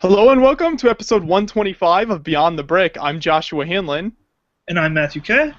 Hello and welcome to episode 125 of Beyond the Brick. I'm Joshua Hanlon. And I'm Matthew Kay.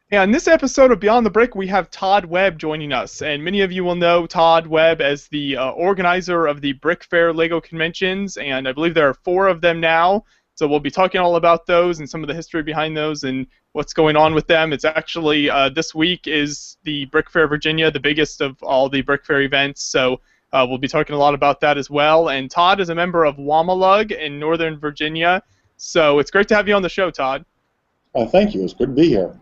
And in this episode of Beyond the Brick, we have Todd Webb joining us. And many of you will know Todd Webb as the organizer of the Brickfair LEGO conventions, and I believe there are 4 of them now. So we'll be talking all about those and some of the history behind those and what's going on with them. It's actually, this week is the Brickfair Virginia, the biggest of all the Brickfair events. So we'll be talking a lot about that as well. And Todd is a member of WAMALUG in Northern Virginia. So it's great to have you on the show, Todd. Thank you. It's good to be here.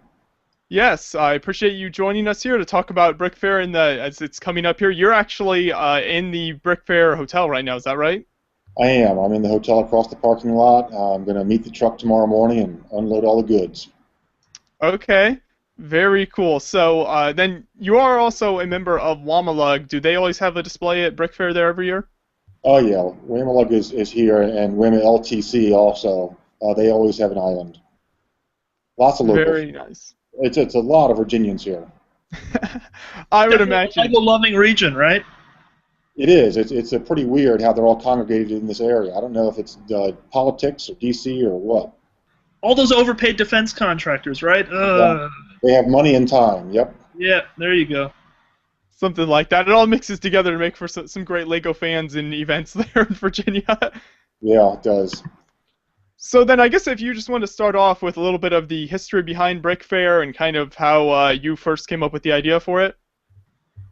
Yes, I appreciate you joining us here to talk about Brickfair as it's coming up here. You're actually in the Brickfair hotel right now, is that right? I am. I'm in the hotel across the parking lot. I'm going to meet the truck tomorrow morning and unload all the goods. Okay, very cool. So then you are also a member of WAMALUG. Do they always have a display at Brickfair there every year? Oh, yeah. WAMALUG is here, and WAMA LTC also. They always have an island. Lots of locals. Very nice. It's a lot of Virginians here. I would imagine. A LEGO-loving region, right? It is. It's a pretty weird how they're all congregated in this area. I don't know if it's politics or D.C. or what. All those overpaid defense contractors, right? Yeah. They have money and time, yep. Yeah, there you go. Something like that. It all mixes together to make for some great LEGO fans and events there in Virginia. Yeah, it does. So then I guess if you just want to start off with a little bit of the history behind Brickfair and kind of how you first came up with the idea for it.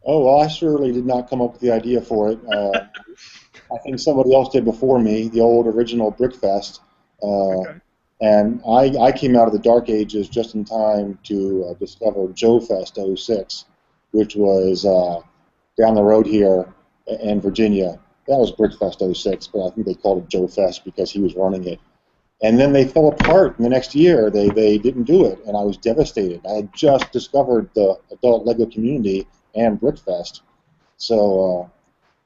Oh, well, I surely did not come up with the idea for it. I think somebody else did before me, the old original Brickfest. Okay. And I came out of the Dark Ages just in time to discover Joe Fest '06, which was down the road here in Virginia. That was Brickfest '06, but I think they called it Joe Fest because he was running it. And then they fell apart in the next year. They didn't do it, and I was devastated. I had just discovered the adult LEGO community and Brickfest. So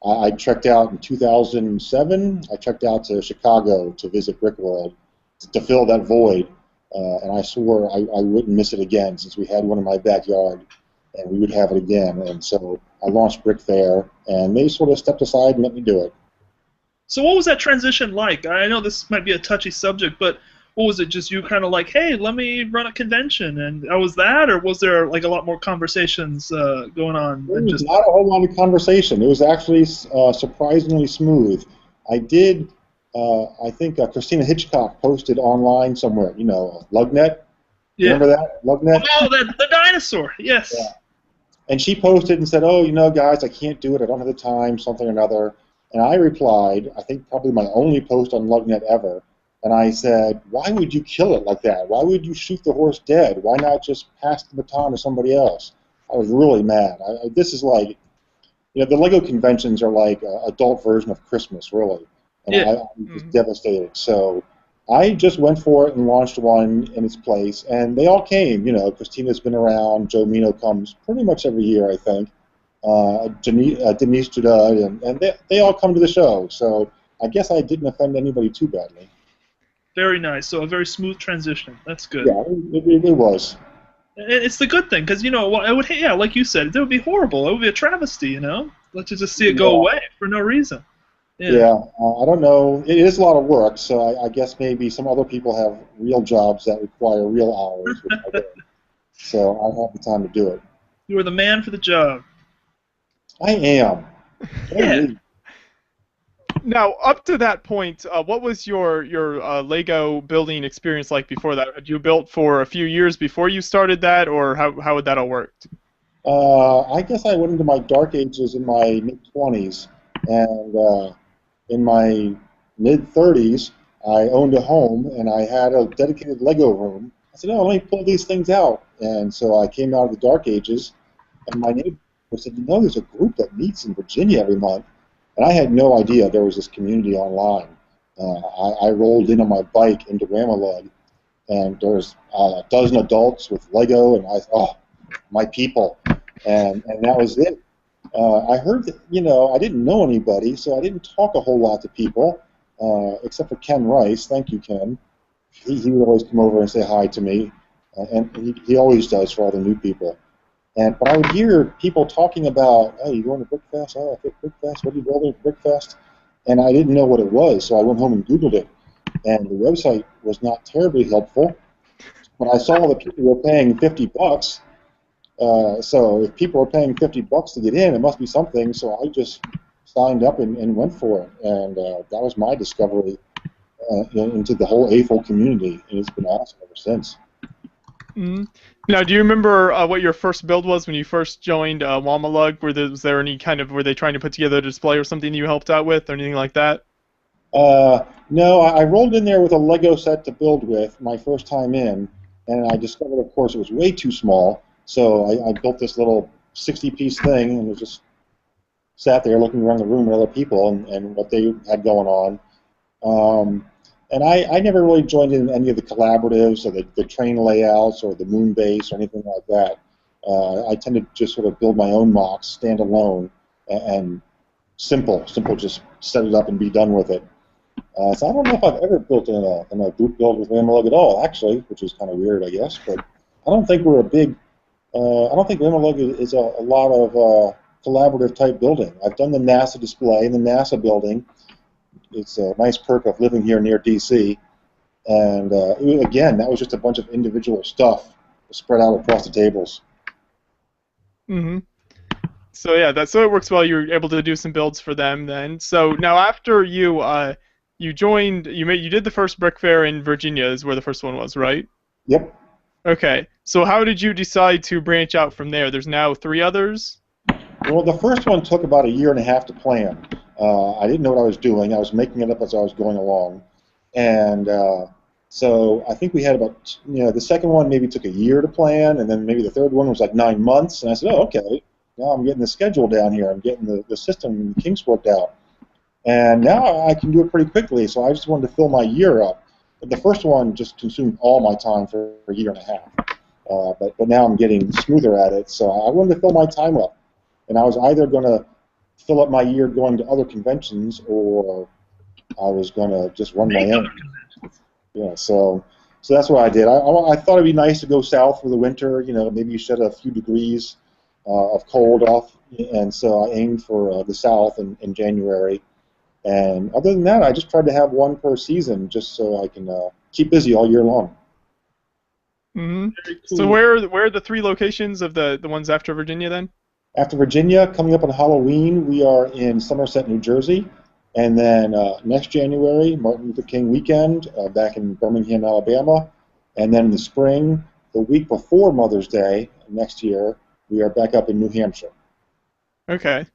I trekked out in 2007. I trekked out to Chicago to visit Brickworld to fill that void, and I swore I wouldn't miss it again since we had one in my backyard, and we would have it again. And so I launched Brickfair, and they sort of stepped aside and let me do it. So what was that transition like? I know this might be a touchy subject, but what was it? Just you kind of like, hey, let me run a convention, and was that, or was there like a lot more conversations going on? There was not a whole lot of conversation. It was actually surprisingly smooth. I did, I think Christina Hitchcock posted online somewhere, LugNet. Yeah. Remember that? LugNet? Oh, the dinosaur, yes. Yeah. And she posted and said, oh, guys, I can't do it. I don't have the time, something or another. And I replied, I think probably my only post on LugNet ever, and I said, why would you kill it like that? Why would you shoot the horse dead? Why not just pass the baton to somebody else? I was really mad. This is like, the LEGO conventions are like an adult version of Christmas, really. And Yeah. I was devastated. So I just went for it and launched one in its place, and they all came. Christina's been around. Joe Mino comes pretty much every year, I think. Denise Judud, and they all come to the show. So I guess I didn't offend anybody too badly. Very nice. So a very smooth transition. That's good. Yeah, it was. It's the good thing, because it would, yeah, like you said, it would be horrible. It would be a travesty, Let's just see it go away for no reason. Yeah, I don't know. It is a lot of work, so I guess maybe some other people have real jobs that require real hours. Which I don't. So I have the time to do it. You are the man for the job. I am. Yeah. Now, up to that point, what was your LEGO building experience like before that? Had you built for a few years before you started that, or how would that all work? I guess I went into my Dark Ages in my mid-20s, and in my mid-30s, I owned a home, and I had a dedicated LEGO room. I said, oh, let me pull these things out. And so I came out of the Dark Ages, and my neighbor said, there's a group that meets in Virginia every month. And I had no idea there was this community online. I rolled in on my bike into WAMALUG, and there's a dozen adults with Lego, and I thought, oh, my people. And that was it. I heard that, I didn't know anybody, so I didn't talk a whole lot to people, except for Ken Rice. Thank you, Ken. He would always come over and say hi to me, and he always does for all the new people. But I would hear people talking about, oh, you going to Brickfest? Oh, I think Brickfest. What are you building at Brickfest? and I didn't know what it was, so I went home and Googled it, and the website was not terribly helpful. When I saw that people were paying $50, so if people are paying $50 to get in, it must be something. So I just signed up and went for it, and that was my discovery into the whole AFOL community, and it's been awesome ever since. Mm-hmm. Now, do you remember what your first build was when you first joined Wamalug? Was there any kind of, were they trying to put together a display or something you helped out with, or anything like that? No, I rolled in there with a Lego set to build with my first time in, and I discovered, of course, it was way too small. So I built this little 60-piece thing, and was just sat there looking around the room at other people and what they had going on. And I never really joined in any of the collaboratives or the train layouts or the moon base or anything like that. I tend to just sort of build my own MOCs, stand alone, and simple, just set it up and be done with it. So I don't know if I've ever built in a group build with Wamalug at all, actually, which is kind of weird, I guess. But I don't think we're a big. I don't think Wamalug is a lot of collaborative type building. I've done the NASA display in the NASA building. It's a nice perk of living here near DC, and again, that was just a bunch of individual stuff spread out across the tables. Mm-hmm. So yeah, so it works well. You were able to do some builds for them then. So now after you you joined, you did the first Brickfair in Virginia, is where the first one was, right? Yep. Okay. So how did you decide to branch out from there? There's now 3 others. Well, the first one took about 1.5 years to plan. I didn't know what I was doing. I was making it up as I was going along, and so I think we had about, the second one maybe took 1 year to plan, and then maybe the third one was like 9 months. And I said, oh, okay, now I'm getting the schedule down here. I'm getting the system and the kinks worked out, and now I can do it pretty quickly. So I just wanted to fill my year up. But the first one just consumed all my time for 1.5 years. But now I'm getting smoother at it, so I wanted to fill my time up. And I was either going to fill up my year going to other conventions, or I was going to just run my own. Yeah, so that's what I did. I thought it'd be nice to go south for the winter. Maybe shed a few degrees of cold off, and so I aimed for the south in January. And other than that, I just tried to have one per season, just so I can keep busy all year long. Mm-hmm. Cool. So where are the 3 locations of the ones after Virginia then? After Virginia, coming up on Halloween, we are in Somerset, New Jersey. And then next January, Martin Luther King weekend, back in Birmingham, Alabama. And then in the spring, the week before Mother's Day, next year, we are back up in New Hampshire. Okay.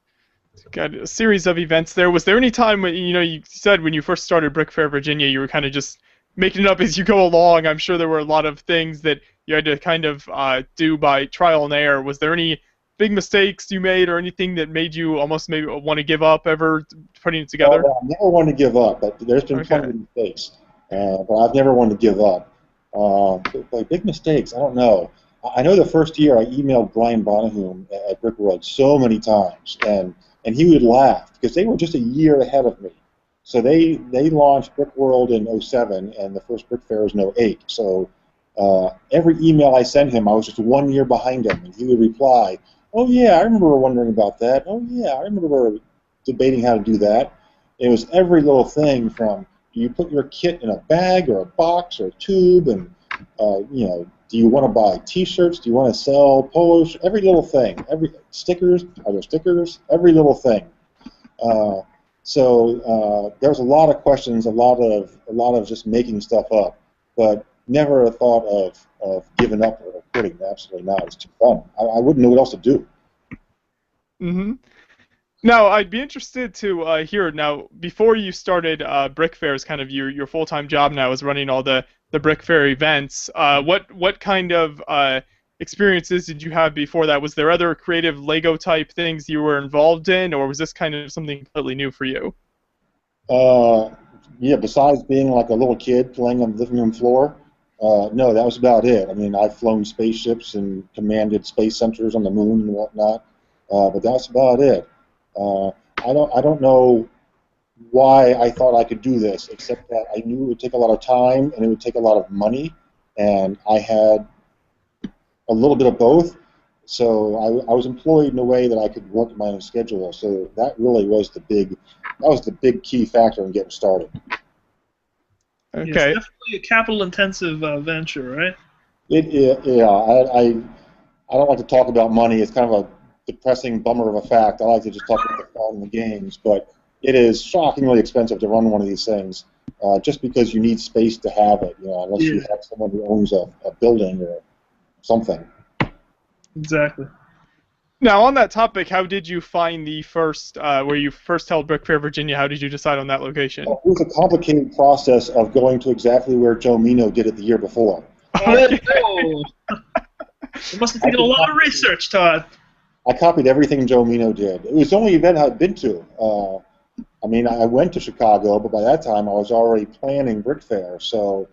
Got a series of events there. Was there any time when, you said when you first started Brickfair Virginia, you were kind of just making it up as you go along? I'm sure there were a lot of things that you had to kind of do by trial and error. Was there any big mistakes you made or anything that made you almost maybe want to give up ever putting it together? Well, I never wanted to give up, but there's been plenty of mistakes. But I've never wanted to give up. But big mistakes, I don't know. I know the first year I emailed Brian Bonahum at Brickworld so many times, and he would laugh because they were just a year ahead of me. So they launched Brickworld in 2007, and the first Brick Fair was in 2008. So every email I sent him, I was just 1 year behind him, and he would reply, oh, yeah, I remember wondering about that. Oh, yeah, I remember debating how to do that. It was every little thing from, do you put your kit in a bag or a box or a tube, and, do you want to buy T-shirts? Do you want to sell polos? Every little thing. Stickers? Are there stickers? Every little thing. So there was a lot of questions, a lot of just making stuff up, but never a thought of giving up or quitting. Absolutely not. It's too fun. I wouldn't know what else to do. Mm-hmm. Now, I'd be interested to hear, now, before you started Brickfair as kind of your full-time job now is running all the Brickfair events, what kind of experiences did you have before that? Was there other creative Lego-type things you were involved in, or was this kind of something completely new for you? Yeah, besides being like a little kid playing on the living room floor, no, that was about it. I mean, I've flown spaceships and commanded space centers on the moon and whatnot, but that's about it. I don't know why I thought I could do this, except that I knew it would take a lot of time and it would take a lot of money, and I had a little bit of both. So I was employed in a way that I could work my own schedule. So that really was the big key factor in getting started. Yes, Okay. definitely a capital-intensive venture, right? Yeah. I don't like to talk about money. It's kind of a depressing bummer of a fact. I like to just talk about the fun and the games, but it is shockingly expensive to run one of these things, just because you need space to have it. Unless you have someone who owns a building or something. Exactly. Now, on that topic, how did you find the first, where you first held Brickfair, Virginia? How did you decide on that location? Well, it was a complicated process of going to exactly where Joe Mino did it the year before. Okay. Oh, it must have taken a lot of research, Todd. I copied everything Joe Mino did. It was the only event I'd been to. I went to Chicago, but by that time I was already planning Brickfair, so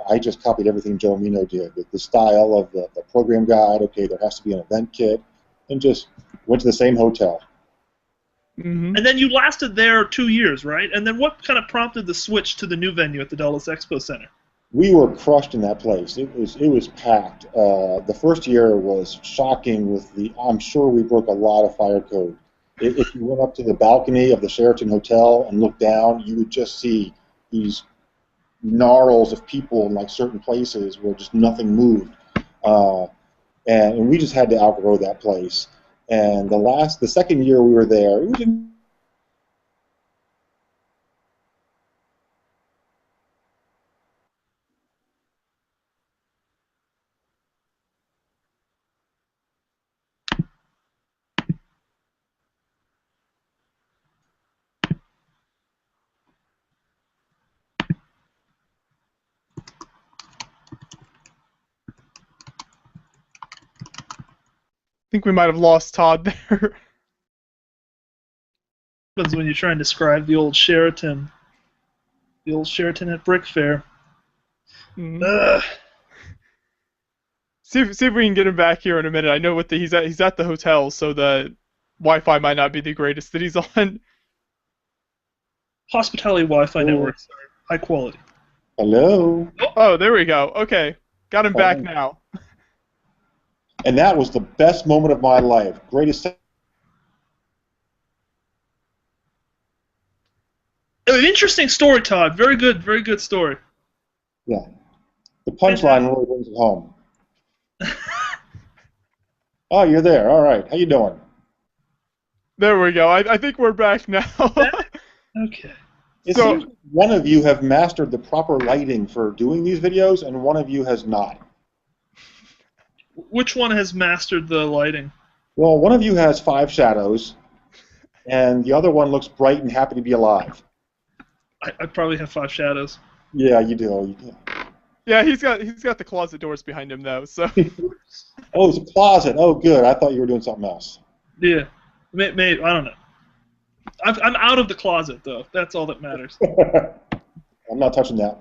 I just copied everything Joe Mino did. The style of the program guide, okay, there has to be an event kit, and just went to the same hotel. Mm-hmm. And then you lasted there 2 years, right? And then what kind of prompted the switch to the new venue at the Dulles Expo Center? We were crushed in that place. It was packed. The first year was shocking with I'm sure we broke a lot of fire code. If you went up to the balcony of the Sheraton Hotel and looked down, you would just see these gnarls of people in like certain places where just nothing moved. And we just had to outgrow that place. And the second year we were there, it was I think we might have lost Todd there. That's when you try and describe the old Sheraton at Brickfair. Mm-hmm. See if we can get him back here in a minute. I know he's at the hotel, so the Wi-Fi might not be the greatest that he's on. Hospitality Wi-Fi networks are high quality. Hello. Oh, there we go. Okay, got him back now. And that was the best moment of my life. Greatest. An interesting story, Todd. Very good story. Yeah. The punchline really brings it home. Oh, you're there. All right. How you doing? There we go. I think we're back now. Okay. It seems like one of you have mastered the proper lighting for doing these videos, and one of you has not. Which one has mastered the lighting? Well, one of you has 5 shadows, and the other one looks bright and happy to be alive. I probably have 5 shadows. Yeah, you do. Yeah, he's got the closet doors behind him though. So. Oh, it's a closet. Oh, good. I thought you were doing something else. Yeah, maybe I don't know. I'm out of the closet though. That's all that matters. I'm not touching that.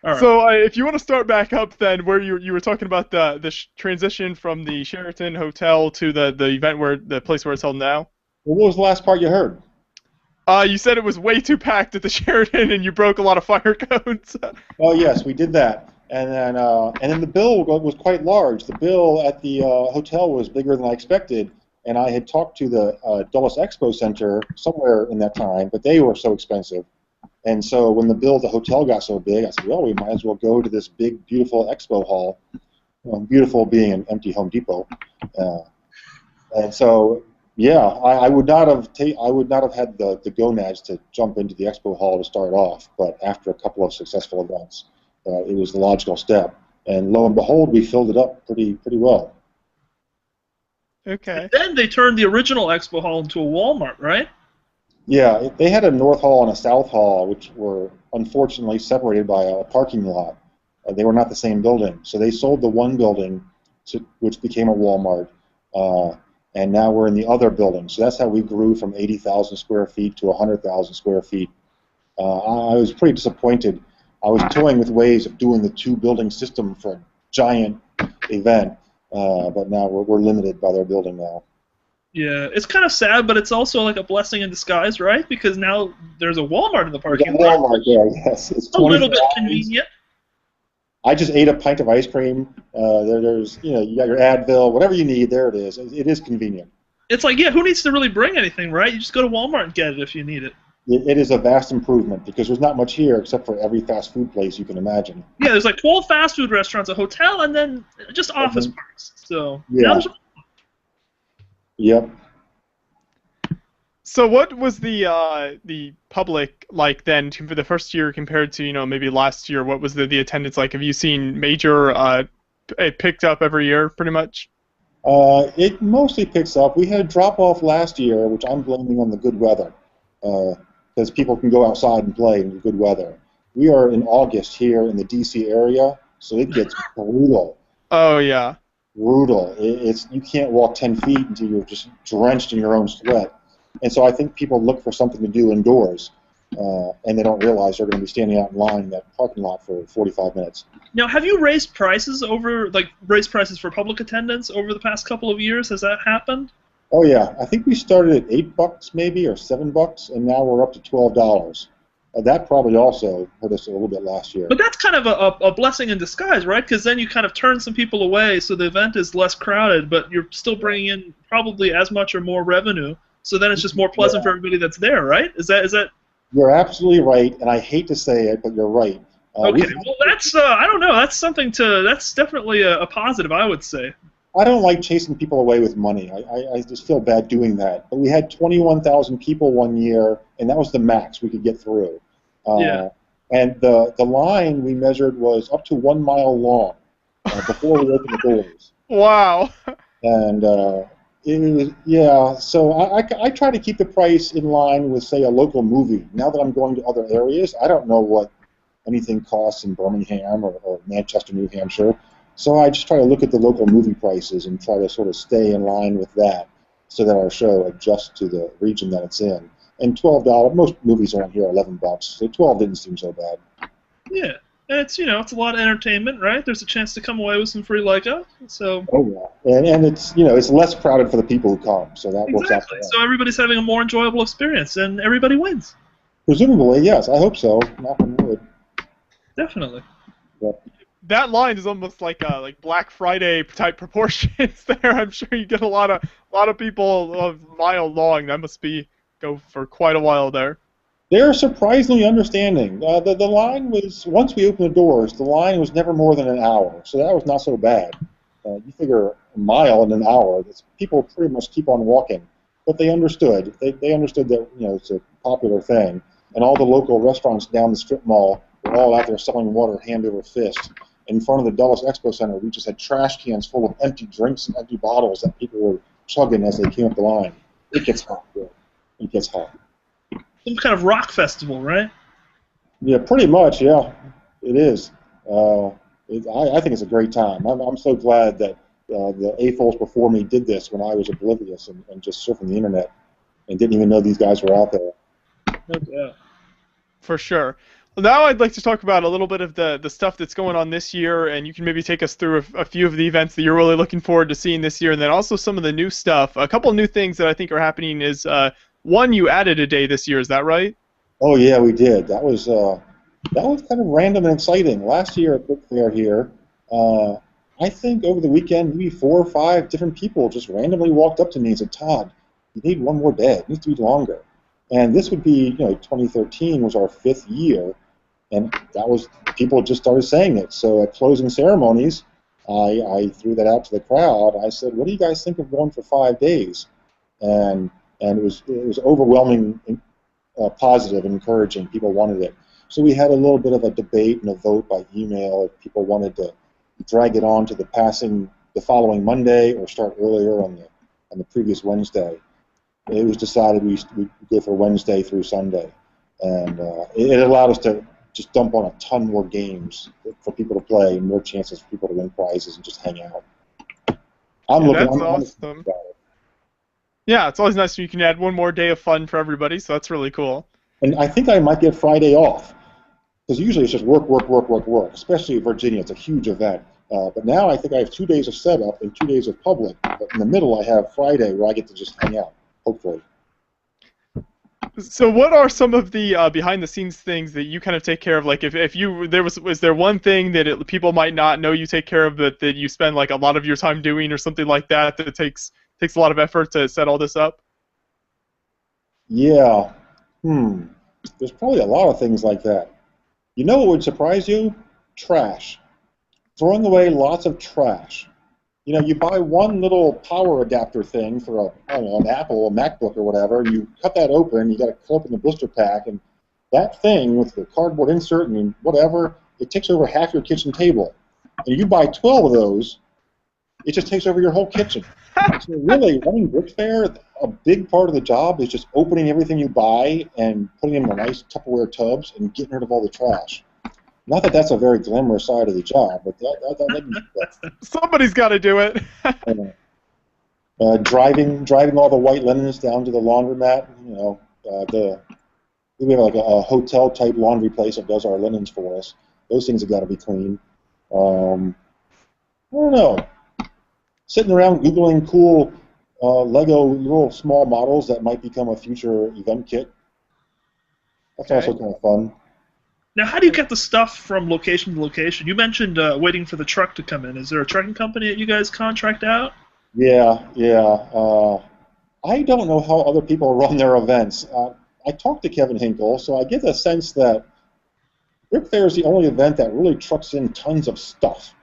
All right. So if you want to start back up then, where you were talking about the transition from the Sheraton Hotel to the event the place where it's held now. Well, what was the last part you heard? You said it was way too packed at the Sheraton and you broke a lot of fire codes. Oh yes, we did that, and then the bill was quite large. The bill at the hotel was bigger than I expected, and I had talked to the Dulles Expo Center somewhere in that time, but they were so expensive. And so when the bill at the hotel got so big, I said, well, we might as well go to this big, beautiful expo hall. Beautiful being an empty Home Depot. And so, yeah, I would not have had the gonads to jump into the expo hall to start off. But after a couple of successful events, it was the logical step. And lo and behold, we filled it up pretty well. Okay. And then they turned the original expo hall into a Walmart, right? Yeah, they had a north hall and a south hall, which were unfortunately separated by a parking lot. They were not the same building, so they sold the one building, which became a Walmart, and now we're in the other building. So that's how we grew from 80,000 square feet to 100,000 square feet. I was pretty disappointed. I was toying with ways of doing the 2-building system for a giant event, but now we're limited by their building now. Yeah, it's kind of sad, but it's also like a blessing in disguise, right? Because now there's a Walmart in the parking lot. Walmart there, yes. It's a little bit convenient. I just ate a pint of ice cream. There's, you got your Advil, whatever you need. There it is. It is convenient. It's like, yeah, who needs to really bring anything, right? You just go to Walmart and get it if you need it. It is a vast improvement because there's not much here except for every fast food place you can imagine. Yeah, there's like 12 fast food restaurants, a hotel, and then just office parks. So yeah. Now Yep. So what was the public like then for the first year compared to maybe last year? What was the attendance like? Have you seen major it picked up every year pretty much? It mostly picks up. We had a drop-off last year, which I'm blaming on the good weather, because people can go outside and play in the good weather. We are in August here in the D.C. area, so it gets brutal. Oh, yeah. Brutal. You can't walk 10 feet until you're just drenched in your own sweat. And so I think people look for something to do indoors, and they don't realize they're going to be standing out in line in that parking lot for 45 minutes. Now, have you raised prices for public attendance over the past couple of years? Has that happened? Oh yeah, I think we started at $8 maybe or $7, and now we're up to $12. That probably also hurt us a little bit last year. But that's kind of a blessing in disguise, right? Because then you kind of turn some people away, so the event is less crowded, but you're still bringing in probably as much or more revenue. So then it's just more pleasant for everybody that's there, right? Is that? You're absolutely right, and I hate to say it, but you're right. Okay, well that's I don't know. That's definitely a positive, I would say. I don't like chasing people away with money. I just feel bad doing that. But we had 21,000 people one year, and that was the max we could get through. Yeah. And the line we measured was up to 1 mile long before we opened the doors. Wow. And so I try to keep the price in line with, say, a local movie. Now that I'm going to other areas, I don't know what anything costs in Birmingham or Manchester, New Hampshire. So I just try to look at the local movie prices and try to sort of stay in line with that so that our show adjusts to the region that it's in. And $12, most movies around here are $11, so $12 didn't seem so bad. Yeah. And it's a lot of entertainment, right? There's a chance to come away with some free Lego. So. Oh yeah, and it's it's less crowded for the people who come, so that works out. Exactly. So everybody's having a more enjoyable experience, and everybody wins. Presumably, yes. I hope so. Knock on wood. Definitely. Yep. That line is almost like Black Friday type proportions there. I'm sure you get a lot of people a mile long. That must go for quite a while there. They're surprisingly understanding. The line was, once we opened the doors, the line was never more than an hour, so that was not so bad. You figure a mile in an hour, people pretty much keep on walking. But they understood. They understood that it's a popular thing. And all the local restaurants down the strip mall were all out there selling water hand over fist. In front of the Dulles Expo Center, we just had trash cans full of empty drinks and empty bottles that people were chugging as they came up the line. It gets hot. It gets hot. Some kind of rock festival, right? Yeah, pretty much, yeah. It is. I think it's a great time. I'm so glad that the AFOLs before me did this when I was oblivious and just surfing the internet and didn't even know these guys were out there. No doubt. For sure. Well, now I'd like to talk about a little bit of the stuff that's going on this year, and you can maybe take us through a few of the events that you're really looking forward to seeing this year, and then also some of the new stuff. A couple new things that I think are happening is, one, you added a day this year, is that right? Oh yeah, we did. That was kind of random and exciting. Last year at Brickfair here, I think over the weekend maybe 4 or 5 different people just randomly walked up to me and said, "Todd, you need one more day. It needs to be longer." And this would be, 2013 was our 5th year, and that was, people just started saying it. So at closing ceremonies, I threw that out to the crowd. I said, "What do you guys think of going for 5 days?" And it was overwhelming, positive, and encouraging. People wanted it. So we had a little bit of a debate and a vote by email if people wanted to drag it on to the following Monday or start earlier on the previous Wednesday. It was decided we'd go for Wednesday through Sunday, and it allowed us to just dump on a ton more games for people to play, and more chances for people to win prizes and just hang out. That's awesome. Yeah, it's always nice when you can add one more day of fun for everybody, so that's really cool. And I think I might get Friday off, because usually it's just work, especially in Virginia. It's a huge event. But now I think I have 2 days of setup and 2 days of public, but in the middle I have Friday where I get to just hang out, hopefully. So what are some of the behind the scenes things that you kind of take care of? Like if you was there one thing that people might not know you take care of that you spend like a lot of your time doing or something like that that takes a lot of effort to set all this up? Yeah. There's probably a lot of things like that. You know what would surprise you? Trash. Throwing away lots of trash. You know, you buy one little power adapter thing for I don't know, an Apple, a MacBook or whatever, and you cut that open, you got to cut open the blister pack, and that thing with the cardboard insert and whatever, it takes over half your kitchen table. And you buy 12 of those, it just takes over your whole kitchen. So really, running Brickfair, a big part of the job is just opening everything you buy and putting it in nice Tupperware tubs and getting rid of all the trash. Not that that's a very glamorous side of the job, but Somebody's got to do it. driving all the white linens down to the laundromat. You know, we have like a hotel type laundry place that does our linens for us. Those things have got to be clean. I don't know. Sitting around googling cool Lego little small models that might become a future event kit. That's also kind of fun. Now, how do you get the stuff from location to location? You mentioned waiting for the truck to come in. Is there a trucking company that you guys contract out? Yeah. I don't know how other people run their events. I talked to Kevin Hinkle, so I get the sense that Brickfair is the only event that really trucks in tons of stuff.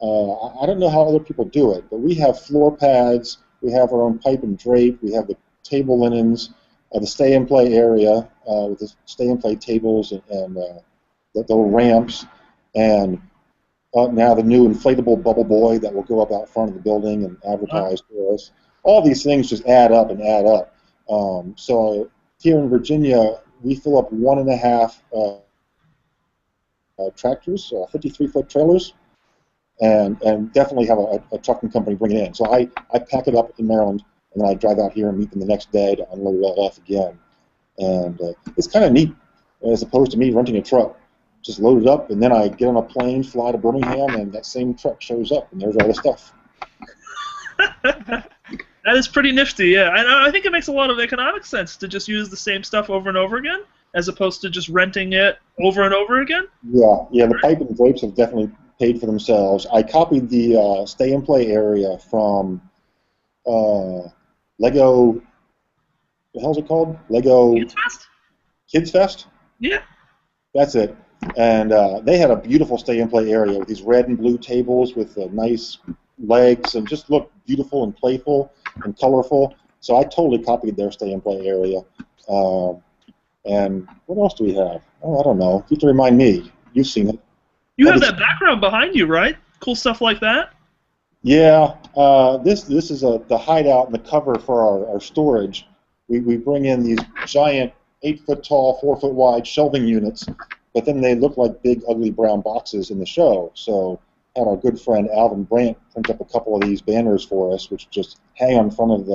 I don't know how other people do it, but we have floor pads, we have our own pipe and drape, we have the table linens, the stay-and-play area with the stay-and-play tables and the ramps, and now the new inflatable bubble boy that will go up out front of the building and advertise for us. All these things just add up and add up. So here in Virginia, we fill up 1.5 tractors, 53-foot trailers, and definitely have a trucking company bring it in. So I pack it up in Maryland, and then I drive out here and meet them the next day to unload it all off again. And it's kind of neat, as opposed to me renting a truck. Just load it up, and then I get on a plane, fly to Birmingham, and that same truck shows up, and there's all the stuff. That is pretty nifty, yeah. And I think it makes a lot of economic sense to just use the same stuff over and over again, as opposed to just renting it over and over again. Yeah, the pipe and drapes have definitely paid for themselves. I copied the stay-and-play area from Lego, what the hell's it called? Lego Kids Fest? Kids Fest? Yeah. That's it. And they had a beautiful stay-and-play area with these red and blue tables with nice legs and just looked beautiful and playful and colorful. So I totally copied their stay-and-play area. And what else do we have? Oh, I don't know. You have to remind me. You've seen it. You have that background behind you, right? Cool stuff like that? Yeah. This is the hideout and the cover for our storage. We bring in these giant 8-foot tall, 4-foot wide shelving units, but then they look like big, ugly brown boxes in the show. So had our good friend Alvin Brandt print up a couple of these banners for us, which just hang on front of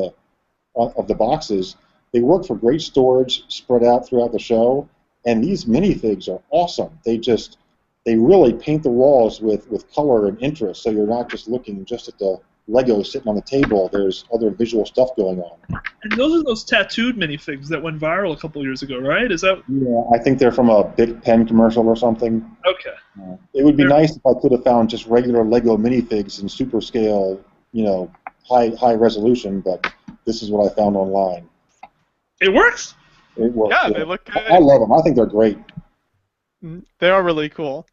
the boxes. They work for great storage spread out throughout the show, and these minifigs are awesome. They really paint the walls with color and interest, so you're not just looking just at the Lego sitting on the table. There's other visual stuff going on. And those are those tattooed minifigs that went viral a couple years ago, right? Is that? Yeah, I think they're from a Bic pen commercial or something. Okay. It would be nice if I could have found just regular Lego minifigs in super scale, high resolution, but this is what I found online. It works? It works. Yeah, they look good. I love them. I think they're great. They are really cool.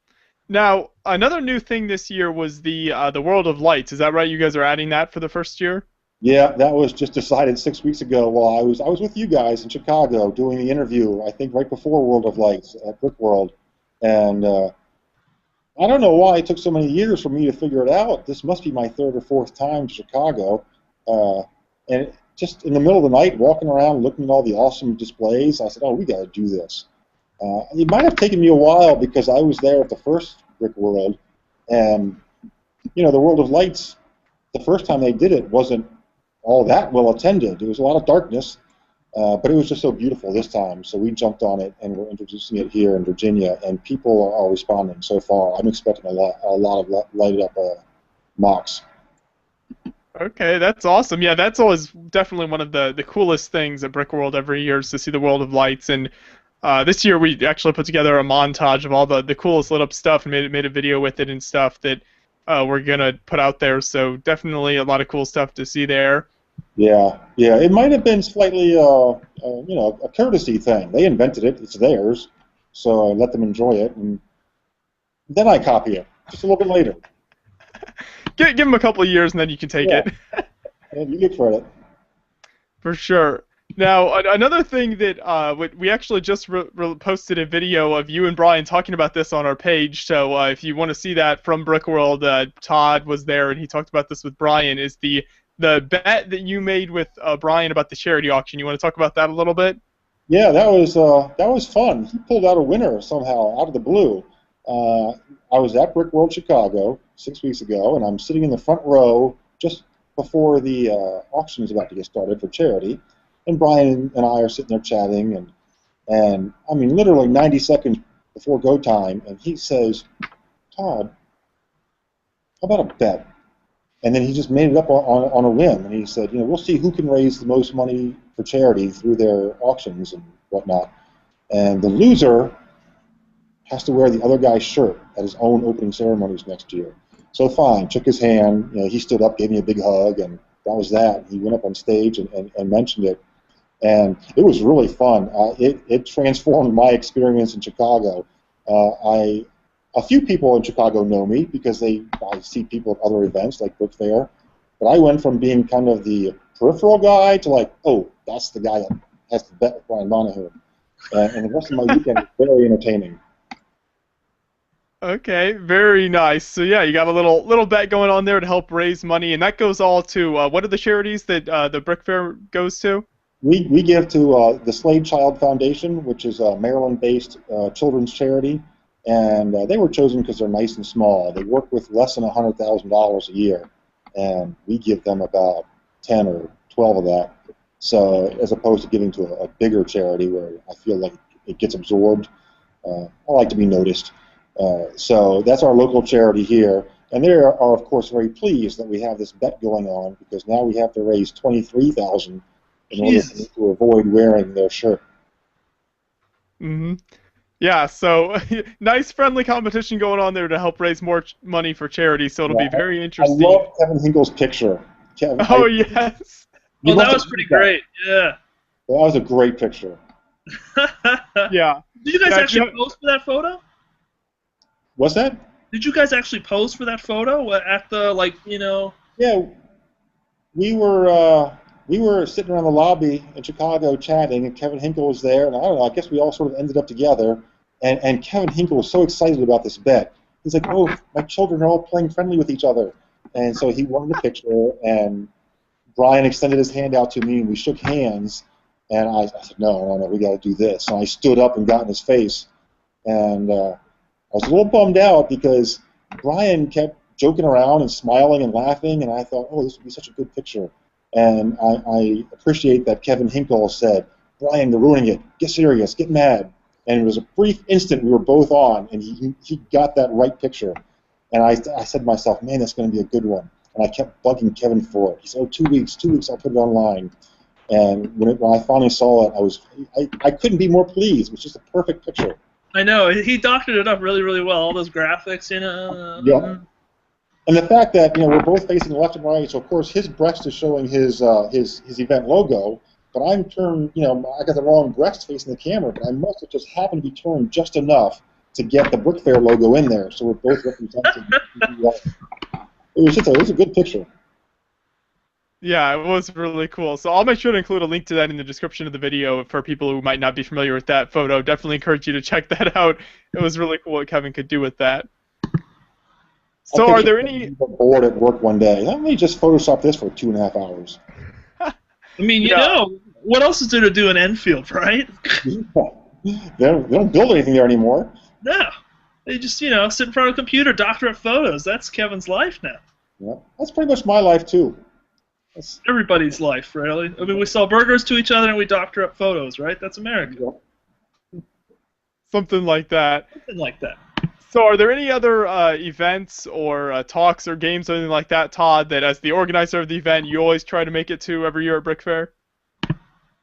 Now, another new thing this year was the World of Lights. Is that right? You guys are adding that for the first year? Yeah, that was just decided 6 weeks ago while I was with you guys in Chicago doing the interview, I think right before World of Lights at Brick World. And I don't know why it took so many years for me to figure it out. This must be my 3rd or 4th time to Chicago. And just in the middle of the night, walking around looking at all the awesome displays, I said, oh, we got to do this. It might have taken me a while because I was there at the first Brick World, and the World of Lights, the first time they did it wasn't all that well attended. There was a lot of darkness, but it was just so beautiful this time. So we jumped on it, and we're introducing it here in Virginia, and people are responding so far. I'm expecting a lot of lighted up MOCs. Okay, that's awesome. Yeah, that's always definitely one of the coolest things at Brickworld every year is to see the World of Lights. And this year we actually put together a montage of all the coolest lit up stuff and made a video with it and stuff that we're gonna put out there. So definitely a lot of cool stuff to see there. Yeah, yeah. It might have been slightly, a courtesy thing. They invented it; it's theirs, so I let them enjoy it, and then I copy it just a little bit later. Give them a couple of years and then you can take Yeah, it. and you get credit. For sure. Now, another thing that we actually just posted a video of you and Brian talking about this on our page. So if you want to see that from Brickworld, Todd was there and he talked about this with Brian. Is the bet that you made with Brian about the charity auction? You want to talk about that a little bit? Yeah, that was fun. He pulled out a winner somehow out of the blue. I was at Brickworld Chicago 6 weeks ago, and I'm sitting in the front row just before the auction is about to get started for charity. And Brian and I are sitting there chatting, and I mean, literally 90 seconds before go time, and he says, "Todd, how about a bet?" And then he just made it up on a whim, and he said, we'll see who can raise the most money for charity through their auctions and whatnot. And the loser has to wear the other guy's shirt at his own opening ceremonies next year. So fine, shook his hand, he stood up, gave me a big hug, and that was that. He went up on stage and mentioned it. And it was really fun. It transformed my experience in Chicago. A few people in Chicago know me because I see people at other events like Brickfair. But I went from being kind of the peripheral guy to like, oh, that's the guy that has to bet with Brian Monahan. And the rest of my weekend was very entertaining. Okay, very nice. So yeah, you got a little bet going on there to help raise money, and that goes all to what are the charities that the Brickfair goes to? We give to the Slade Child Foundation, which is a Maryland-based children's charity, and they were chosen because they're nice and small. They work with less than $100,000 a year, and we give them about 10 or 12 of that. So as opposed to giving to a bigger charity where I feel like it gets absorbed, I like to be noticed. So that's our local charity here, and they are of course very pleased that we have this bet going on because now we have to raise $23,000 in order to avoid wearing their shirt. Mm-hmm. Yeah, so nice friendly competition going on there to help raise more money for charity. So it'll be very interesting. I love Kevin Hinkle's picture. Yes. Oh, that was pretty great. Yeah. That was a great picture. Yeah. Did you guys actually post for that photo? What's that? Did you guys actually pose for that photo at the Yeah, we were sitting around the lobby in Chicago chatting, and Kevin Hinkle was there, and I don't know. I guess we all sort of ended up together. And Kevin Hinkle was so excited about this bet. He's like, "Oh, my children are all playing friendly with each other," and so he wanted a picture. And Brian extended his hand out to me, and we shook hands. And I said, "No, we got to do this." And I stood up and got in his face, and I was a little bummed out because Brian kept joking around and smiling and laughing, and I thought, oh, this would be such a good picture. And I appreciate that Kevin Hinkle said, "Brian, you're ruining it. Get serious. Get mad." And it was a brief instant we were both on, and he got that right picture. And I said to myself, man, that's going to be a good one. And I kept bugging Kevin for it. He said, oh, 2 weeks, I'll put it online. And when I finally saw it, I couldn't be more pleased. It was just a perfect picture. I know. He doctored it up really, really well. All those graphics, Yeah. And the fact that we're both facing left and right, so of course his breast is showing his event logo, but I'm turned, I got the wrong breast facing the camera, but I must have just happened to be turned just enough to get the Brickfair logo in there, so we're both representing. It was a good picture. Yeah, it was really cool. So I'll make sure to include a link to that in the description of the video for people who might not be familiar with that photo. Definitely encourage you to check that out. It was really cool what Kevin could do with that. So are there any... bored at work one day. Let me just Photoshop this for 2.5 hours. I mean, what else is there to do in Enfield, right? They don't build anything there anymore. No. They just, sit in front of a computer, doctor up photos. That's Kevin's life now. Yeah, that's pretty much my life, too. That's everybody's life, really. I mean, we sell burgers to each other and we doctor up photos, right? That's America. Something like that. Something like that. So, are there any other events or talks or games or anything like that, Todd, that as the organizer of the event, you always try to make it to every year at Brickfair?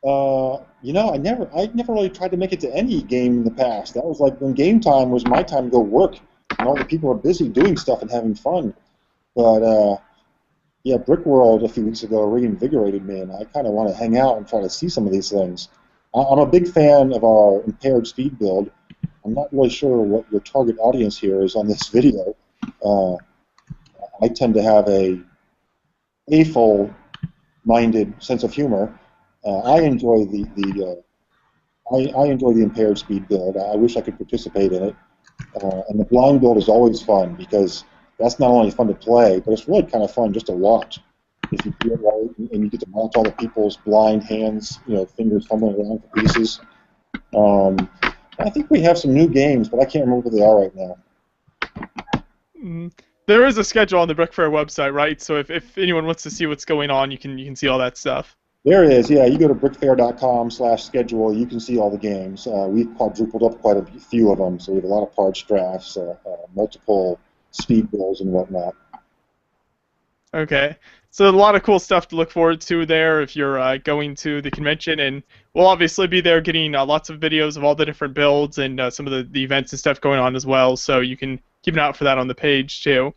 I never really tried to make it to any game in the past. That was like when game time was my time to go work, and all the people are busy doing stuff and having fun. But yeah, Brick World a few weeks ago reinvigorated me, and I kind of want to hang out and try to see some of these things. I'm a big fan of our impaired speed build. I'm not really sure what your target audience here is on this video. I tend to have a playful-minded sense of humor. I enjoy I enjoy the impaired speed build. I wish I could participate in it. And the blind build is always fun because that's not only fun to play, but it's really kind of fun just to watch. If you do it right and you get to watch all the people's blind hands, fingers fumbling around for pieces. I think we have some new games, but I can't remember what they are right now. There is a schedule on the Brickfair website, right? So if anyone wants to see what's going on, you can see all that stuff. There is, yeah. You go to brickfair.com/schedule. You can see all the games. We've quadrupled up quite a few of them, so we have a lot of parts drafts, multiple speed builds, and whatnot. Okay. So a lot of cool stuff to look forward to there if you're going to the convention, and we'll obviously be there getting lots of videos of all the different builds and some of the events and stuff going on as well, so you can keep an eye out for that on the page too.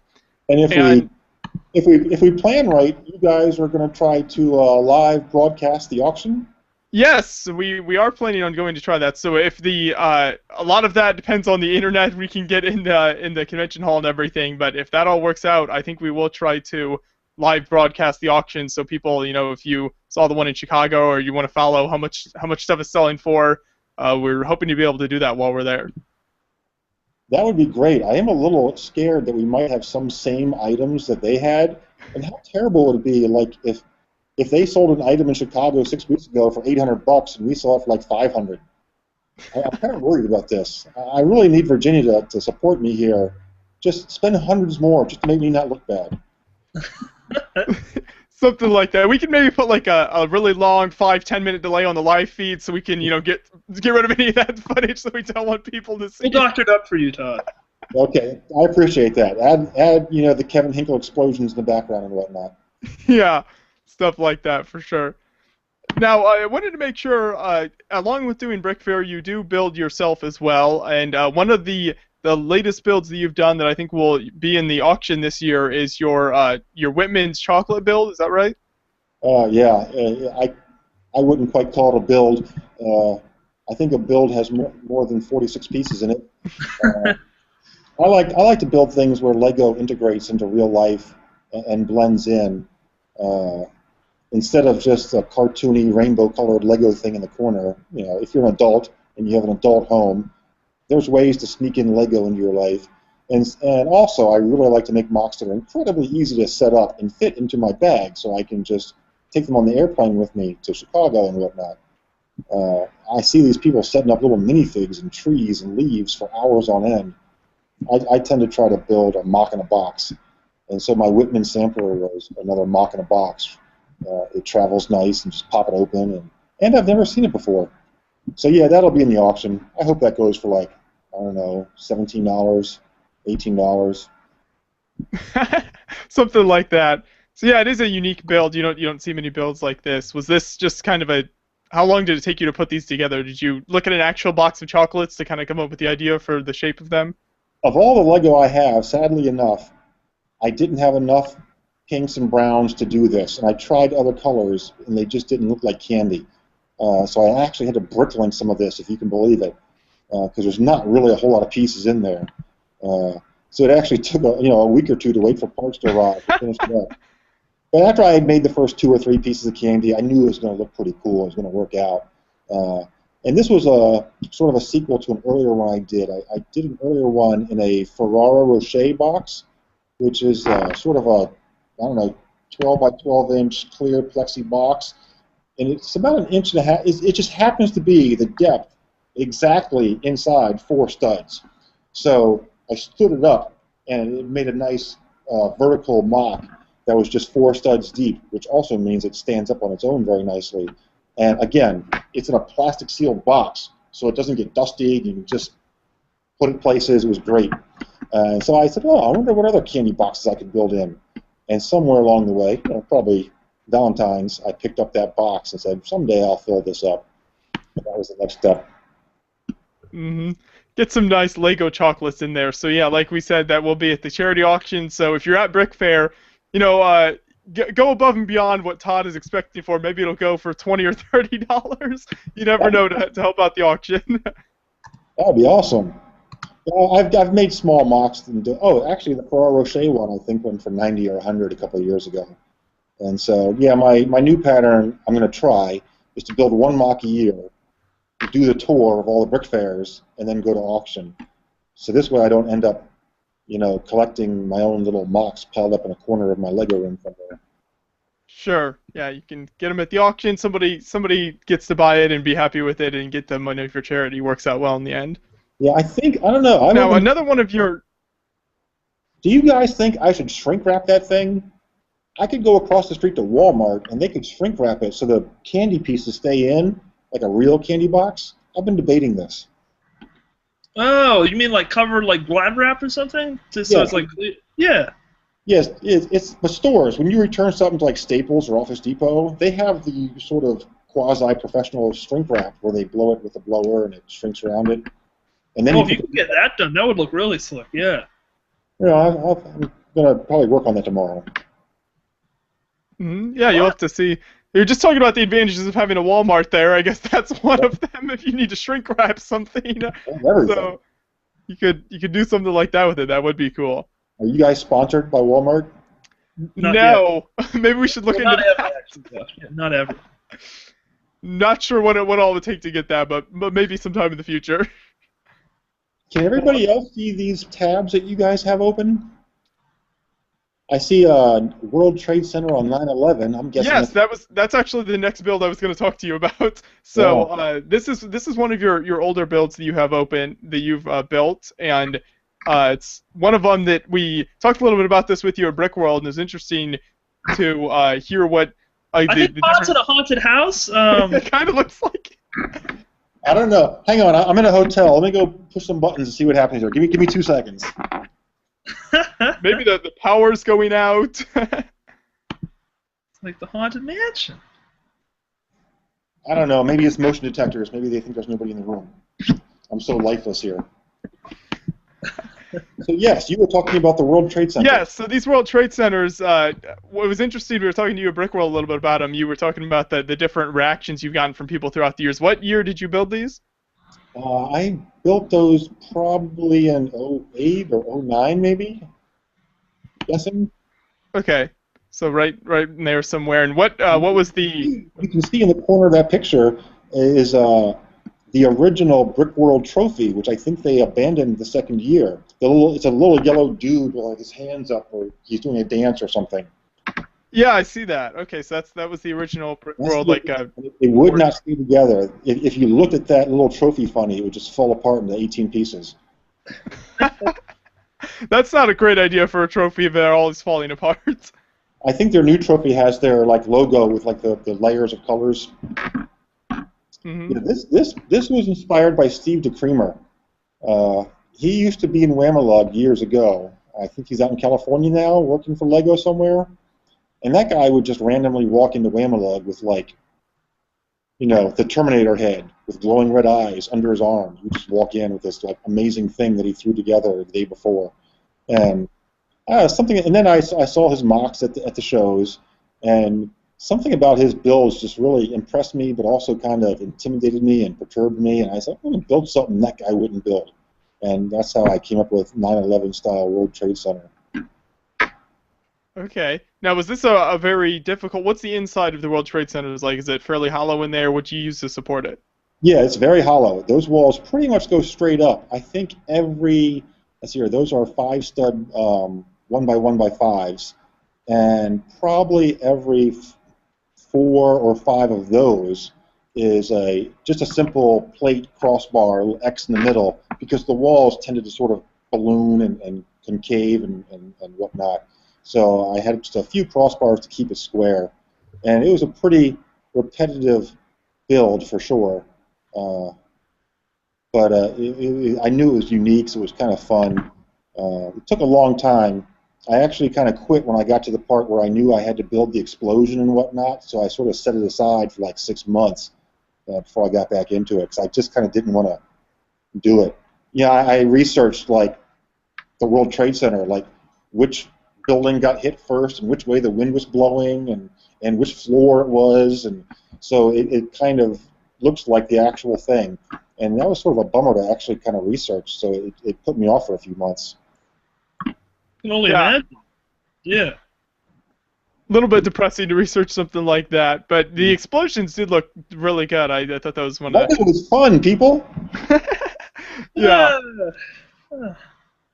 And if we plan right, you guys are going to try to live broadcast the auction? Yes, we are planning on going to try that. So if a lot of that depends on the internet we can get in the convention hall and everything, but if that all works out, I think we will try to live broadcast the auction so people, if you saw the one in Chicago or you want to follow how much stuff is selling for, we're hoping to be able to do that while we're there. That would be great. I am a little scared that we might have some same items that they had, and how terrible would it be, like if they sold an item in Chicago 6 weeks ago for $800 and we sold it for like $500. I'm kind of worried about this. I really need Virginia to support me here. Just spend hundreds more just to make me not look bad. Something like that. We can maybe put like a really long 5-10 minute delay on the live feed so we can get rid of any of that footage that we don't want people to see. We'll doctor it up for you, Todd. Okay, I appreciate that. Add the Kevin Hinkle explosions in the background and whatnot. Yeah, stuff like that for sure. Now, I wanted to make sure, along with doing Brickfair, you do build yourself as well, and one of the latest builds that you've done that I think will be in the auction this year is your Whitman's chocolate build. Is that right? Yeah. I wouldn't quite call it a build. I think a build has more than 46 pieces in it. I like to build things where Lego integrates into real life and blends in, instead of just a cartoony rainbow-colored Lego thing in the corner. If you're an adult and you have an adult home, there's ways to sneak in Lego into your life. And also, I really like to make MOCs that are incredibly easy to set up and fit into my bag so I can just take them on the airplane with me to Chicago and whatnot. I see these people setting up little minifigs and trees and leaves for hours on end. I tend to try to build a MOC in a box. And so my Whitman sampler was another MOC in a box. It travels nice and just pop it open. And I've never seen it before. So yeah, that'll be in the auction. I hope that goes for like, I don't know, $17, $18. Something like that. So yeah, it is a unique build. You don't see many builds like this. Was this just kind of how long did it take you to put these together? Did you look at an actual box of chocolates to kind of come up with the idea for the shape of them? Of all the Lego I have, sadly enough, I didn't have enough pinks and browns to do this, and I tried other colors, and they just didn't look like candy. So I actually had to bricklink some of this, if you can believe it, because there's not really a whole lot of pieces in there. So it actually took a week or two to wait for parts to arrive to finish it up. But after I had made the first 2 or 3 pieces of candy, I knew it was going to look pretty cool. It was going to work out. And this was sort of a sequel to an earlier one I did. I did an earlier one in a Ferrero Rocher box, which is sort of a, 12 by 12 inch clear plexi box. And it's about 1.5 inches. It just happens to be the depth exactly inside 4 studs. So I stood it up, and it made a nice vertical MOC that was just 4 studs deep, which also means it stands up on its own very nicely. And again, it's in a plastic sealed box, so it doesn't get dusty. You can just put it places. It was great. So I said, oh, I wonder what other candy boxes I could build in. And somewhere along the way, probably Valentine's, I picked up that box and said, someday I'll fill this up. And that was the next step. Mm-hmm. Get some nice Lego chocolates in there. So yeah, like we said, that will be at the charity auction. So if you're at Brickfair, go above and beyond what Todd is expecting for. Maybe it'll go for $20 or $30. You never know to help out the auction. That'd be awesome. I've made small MOCs. Actually, the Ferrero Rocher one I think went for 90 or 100 a couple of years ago. And so yeah, my new pattern I'm going to try is to build one MOC a year, do the tour of all the brick fairs, and then go to auction. So this way I don't end up, collecting my own little MOCs piled up in a corner of my Lego room somewhere. Sure. Yeah, you can get them at the auction. Somebody gets to buy it and be happy with it and get the money for charity. Works out well in the end. Yeah, I don't know. Another one of your... Do you guys think I should shrink wrap that thing? I could go across the street to Walmart and they could shrink wrap it so the candy pieces stay in, like a real candy box. I've been debating this. Oh, you mean like covered like Glad wrap or something? So it's like, yeah. Yes, it's the stores. When you return something to like Staples or Office Depot, they have the sort of quasi-professional shrink wrap where they blow it with a blower and it shrinks around it. And then if you could get that done, that would look really slick. Yeah. Yeah, I'm gonna probably work on that tomorrow. Mm-hmm. Yeah, you'll have to see. You're just talking about the advantages of having a Walmart there. I guess that's one of them if you need to shrink wrap something. So you could do something like that with it. That would be cool. Are you guys sponsored by Walmart? No. Maybe we should look into that. Ever, actually, yeah, not ever. Not sure what all it would take to get that, but maybe sometime in the future. Can everybody else see these tabs that you guys have open? I see World Trade Center on 9/11. I'm guessing. Yes, that's actually the next build I was going to talk to you about. So this is one of your older builds that you have open that you've built, and it's one of them that we talked a little bit about this with you at Brickworld, and it's interesting to hear what. I think Todd's in a haunted house. It kind of looks like. I don't know. Hang on, I'm in a hotel. Let me go push some buttons and see what happens here. Give me 2 seconds. Maybe the power's going out. It's like the Haunted Mansion. I don't know. Maybe it's motion detectors. Maybe they think there's nobody in the room. I'm so lifeless here. So yes, you were talking about the World Trade Center. Yes, so these World Trade Centers, what was interesting, we were talking to you at Brickworld a little bit about them. You were talking about the different reactions you've gotten from people throughout the years. What year did you build these? I built those probably in 08 or 09 maybe, guessing. Okay, so right in there somewhere. And what was the... You can see in the corner of that picture is the original Brickworld trophy, which I think they abandoned the second year. It's a little yellow dude with like his hands up, or he's doing a dance or something. Yeah, I see that. Okay, so that was the original Brickworld. It would not stay together. If you looked at that little trophy funny, it would just fall apart into 18 pieces. That's not a great idea for a trophy if they're always falling apart. I think their new trophy has their logo with the layers of colors. Mm-hmm. Yeah, this was inspired by Steve DeCreamer. He used to be in Wamalog years ago. I think he's out in California now, working for Lego somewhere. And that guy would just randomly walk into Wamalog with the Terminator head with glowing red eyes under his arm. He would just walk in with this amazing thing that he threw together the day before, and something. And then I saw his MOCs at the shows, and something about his builds just really impressed me, but also kind of intimidated me and perturbed me. And I said, I'm going to build something that guy wouldn't build, and that's how I came up with 9/11 style World Trade Center. Okay. Now, was this a very difficult... What's the inside of the World Trade Center like? Is it fairly hollow in there? What do you use to support it? Yeah, it's very hollow. Those walls pretty much go straight up. I think let's see here, those are 5-stud 1x1x5s, and probably every 4 or 5 of those is just a simple plate crossbar, a little X in the middle, because the walls tended to sort of balloon and concave and whatnot. So I had just a few crossbars to keep it square, and it was a pretty repetitive build for sure. but I knew it was unique, so it was kind of fun. It took a long time. I actually kind of quit when I got to the part where I knew I had to build the explosion and whatnot, so I sort of set it aside for like 6 months before I got back into it, because I just kind of didn't want to do it. Yeah, I researched like the World Trade Center, like which building got hit first and which way the wind was blowing and which floor it was, and so it kind of looks like the actual thing. And that was sort of a bummer to actually kind of research, so it put me off for a few months. I can only imagine. Yeah. A little bit depressing to research something like that, but the explosions did look really good. I thought that was one of It was fun, people. Yeah.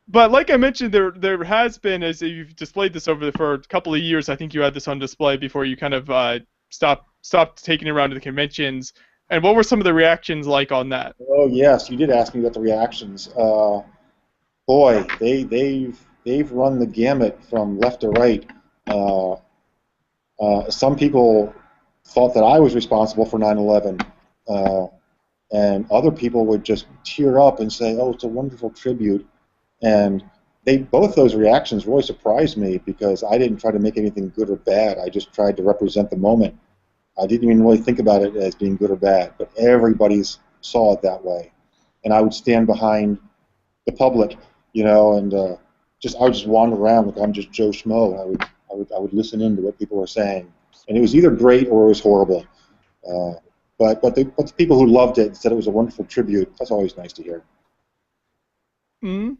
But like I mentioned, there has been, as you've displayed this for a couple of years, I think you had this on display before you kind of stopped taking it around to the conventions. And what were some of the reactions like on that? Oh yes, you did ask me about the reactions. Boy, they've run the gamut from left to right. Some people thought that I was responsible for 9/11, and other people would just tear up and say, "Oh, it's a wonderful tribute." And both those reactions really surprised me, because I didn't try to make anything good or bad. I just tried to represent the moment. I didn't even really think about it as being good or bad, but everybody saw it that way. And I would stand behind the public, and I would just wander around like I'm just Joe Schmo. I would listen in to what people were saying, and it was either great or it was horrible. But the people who loved it said it was a wonderful tribute. That's always nice to hear. Mm-hmm.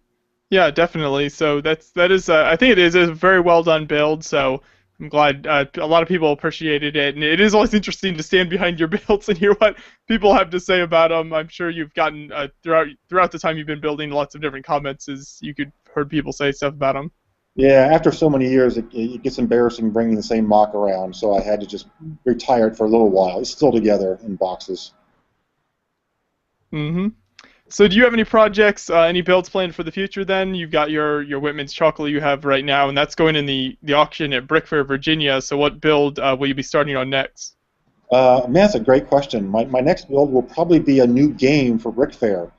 Yeah, definitely. So that is I think it is a very well done build. So I'm glad a lot of people appreciated it, and it is always interesting to stand behind your builds and hear what people have to say about them. I'm sure you've gotten throughout the time you've been building lots of different comments as you could heard people say stuff about them. Yeah, after so many years, it gets embarrassing bringing the same mock around, so I had to just retire it for a little while. It's still together in boxes. Mm-hmm. So do you have any projects, any builds planned for the future then? You've got your Whitman's chocolate you have right now, and that's going in the auction at Brickfair, Virginia. So what build will you be starting on next? Man, that's a great question. My next build will probably be a new game for Brickfair.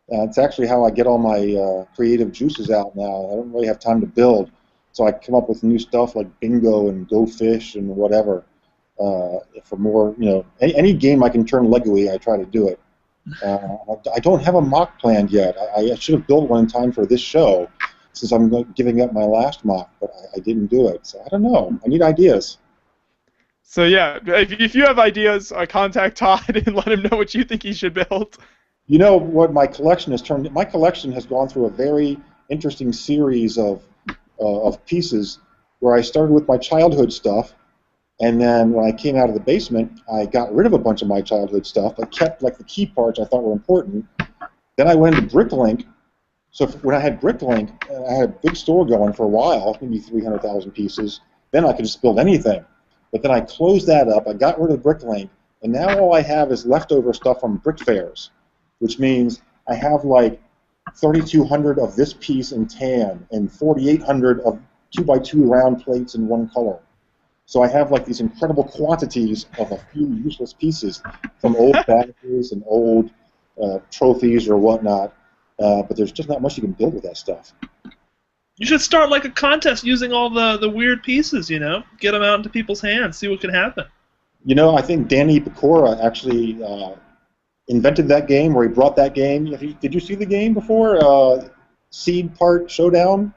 It's actually how I get all my creative juices out now. I don't really have time to build, so I come up with new stuff like Bingo and Go Fish and whatever. For more, any game I can turn Lego-y, I try to do it. I don't have a mock planned yet. I should have built one in time for this show, since I'm giving up my last mock, but I didn't do it. So I don't know. I need ideas. So yeah, if you have ideas, contact Todd and let him know what you think he should build. You know what my collection has turned? My collection has gone through a very interesting series of pieces, where I started with my childhood stuff. And then when I came out of the basement, I got rid of a bunch of my childhood stuff, but kept like the key parts I thought were important. Then I went into Bricklink. So when I had Bricklink, I had a big store going for a while, maybe 300,000 pieces. Then I could just build anything. But then I closed that up. I got rid of Bricklink, and now all I have is leftover stuff from Brickfairs, which means I have like 3,200 of this piece in tan and 4,800 of 2x2 round plates in one color. So I have like these incredible quantities of a few useless pieces from old badges and old trophies or whatnot, but there's just not much you can build with that stuff. You should start like a contest using all the weird pieces, Get them out into people's hands, see what can happen. I think Danny Pecora actually invented that game, where he brought that game. Did you see the game before? Seed Part Showdown?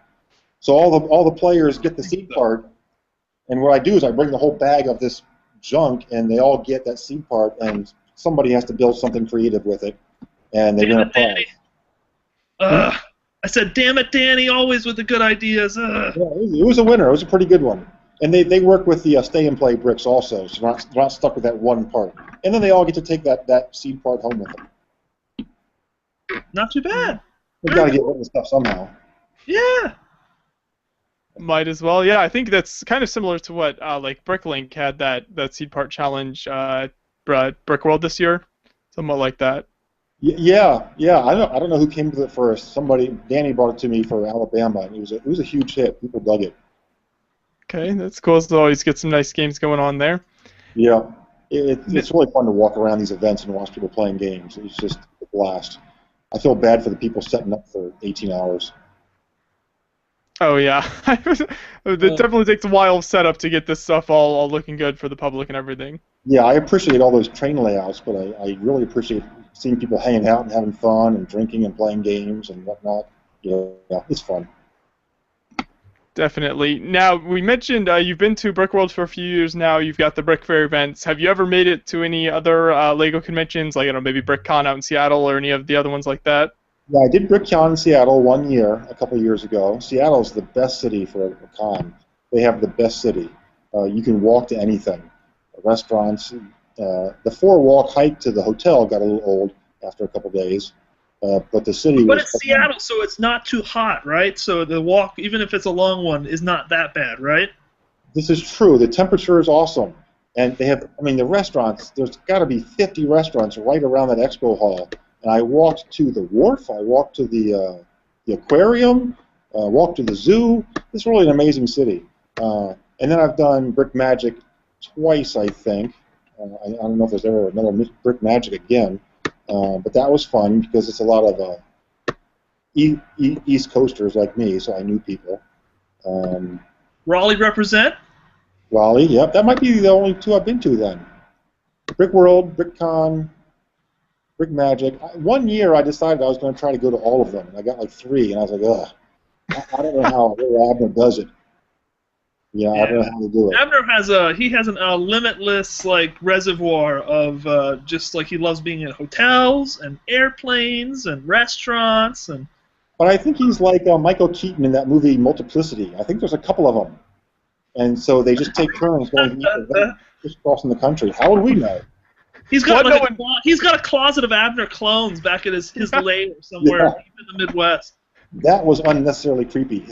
So all the players get the seed part. And what I do is I bring the whole bag of this junk, and they all get that seed part, and somebody has to build something creative with it, and they win a prize. I said, damn it, Danny, always with the good ideas. Yeah, it was a winner. It was a pretty good one. And they work with the stay-and-play bricks also, so they're not stuck with that one part. And then they all get to take that seed part home with them. Not too bad. We've got to get rid of the stuff somehow. Yeah. Might as well. Yeah, I think that's kind of similar to what like Bricklink had that seed part challenge Brick World this year, somewhat like that. Yeah. I don't know who came to it first. Danny brought it to me for Alabama, and it was a huge hit. People dug it. Okay, that's cool. So always get some nice games going on there. Yeah, it's really fun to walk around these events and watch people playing games. It's just a blast. I feel bad for the people setting up for 18 hours. Oh yeah, it definitely takes a while of setup to get this stuff all looking good for the public and everything. Yeah, I appreciate all those train layouts, but I really appreciate seeing people hanging out and having fun and drinking and playing games and whatnot. Yeah, it's fun. Definitely. Now, we mentioned you've been to Brickworld for a few years now. You've got the Brickfair events. Have you ever made it to any other LEGO conventions, like, I don't know, maybe BrickCon out in Seattle or any of the other ones like that? Yeah, I did BrickCon in Seattle 1 year, a couple of years ago. Seattle's the best city for a con. They have the best city. You can walk to anything. Restaurants. The 4-walk hike to the hotel got a little old after a couple of days. But the city But was... it's Seattle, so it's not too hot, right? So the walk, even if it's a long one, is not that bad, right? This is true. The temperature is awesome. And they have, I mean, the restaurants, there's got to be 50 restaurants right around that expo hall. And I walked to the wharf, I walked to the aquarium, walked to the zoo. It's really an amazing city. And then I've done Brick Magic twice, I think. I don't know if there's ever another Brick Magic again. But that was fun because it's a lot of East Coasters like me, so I knew people. Raleigh represent? Raleigh, yep. That might be the only two I've been to then. Brick World, BrickCon, Brick Magic. 1 year I decided I was going to try to go to all of them, and I got like 3, and I was like, ugh. I don't know how Abner does it. Yeah, I don't know how to do it. Abner has a limitless reservoir of just like he loves being in hotels and airplanes and restaurants and. But I think he's like Michael Keaton in that movie Multiplicity. I think there's a couple of them, and so they just take turns going just crossing the country. How would we know? He's got he's got a closet of Abner clones back at his lair somewhere in the Midwest. That was unnecessarily creepy.